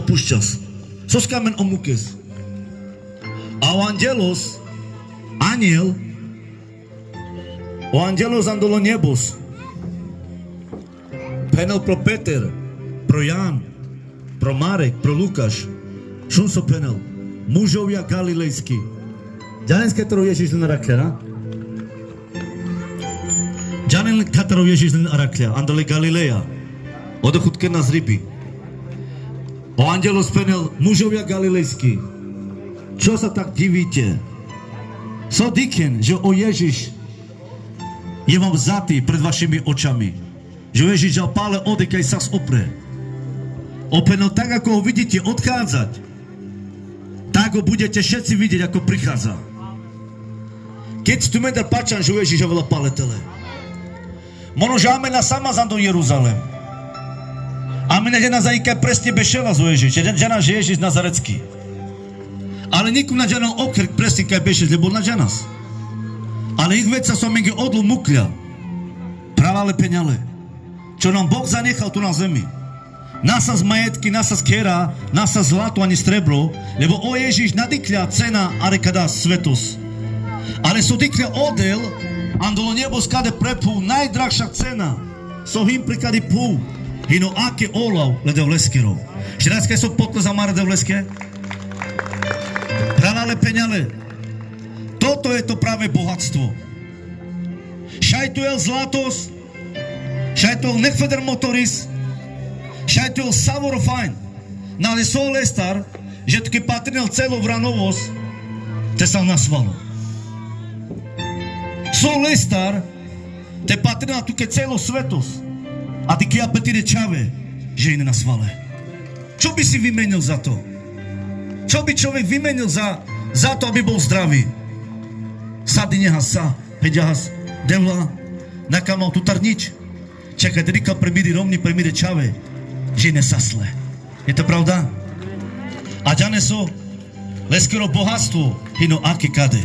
pušťas. Sos kamen omukes. A o angelos, aniel, o angelos andolo nebos. Penel pro Peter, pro Jan, pro Marek, pro Lukáš. Šun so penel. Mužovia galilejskí. Ďanen, ktorou Ježiš len rakľa, Ďanen, ktorou Ježiš len rakľa, andole Galileja. Odochutke na zryby. O angelos penel, mužovia galilejskí. Čo sa tak divíte? So diken, že o Ježiš je vám vzatý pred vašimi očami. Že Ježiš dal pále odekaj sa opre. Openel tak, ako ho vidíte odchádzať, tak ho budete všetci vidieť, ako prichádza. Keď tu medar pačan, že Ježiš je veľa paletele. Mono, že amena sama zan do Jeruzalém. Amena žena za ikaj presne bešela zo Ježiš. Žena, že Ježiš Nazarecký. Ale nikom na žena okrk presne kaj bešel, lebo na ženas. Ale ich veca som menge odlu mukľa. Pravale peňale. Čo nám Boh zanechal tu na zemi. Nasa z majetky, nasa z kera, nasa zlato ani strebro, lebo o Ježiš nadikľa cena arekada svetos. Ale so dikľa odel, andolo nebo skade prepú najdrahšia cena. So him prikady pú, hino ake olav lede vleskerov. Šeráckaj so potko za mare de vleske? Pravale peňale. Toto je to práve bohatstvo. Šajtuel zlatos, šajtuel nekfeder motoris, šajtuel savorofajn. Na ale so lestar, že tke patrinel celo vranovos, te sam nasvalo. So lestar, te patrinel tuke celo svetos, a ty kia petire čave, že ine nasvale. Čo by si vymenil za to? Čo by človek vymenil za to, aby bol zdravý? Sadine hasa, peďahas, devla, nakamal tu tarnič. Čakaj, dedika premiri romni, premiri čave, že nesasle. Je to pravda? A ďane so, leskero bohatstvo, hino ake kade.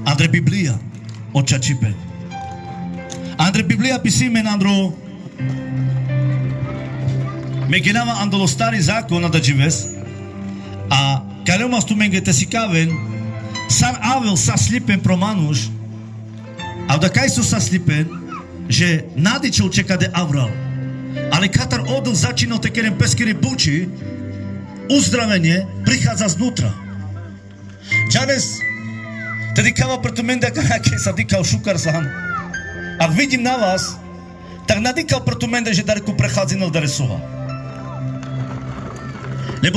Andre Biblia, oča čipen. Andre Biblia pisimen, Andro, meginava andolo stari zákon, da žives, a kalemas tu menge te si kaven, San Avel sa slipen pro manuš, a da kaj su sa slipen, že nadičov čeka de Avral. Ale katar odl začínal te kerem peskere buči, uzdravenie prichádza znútra. Džanes, tedy kava preto mende, aké sa dýkal šukar sám. Ak vidím na vás, tak nadýkal preto mende, že darku prechádzinal dare suha.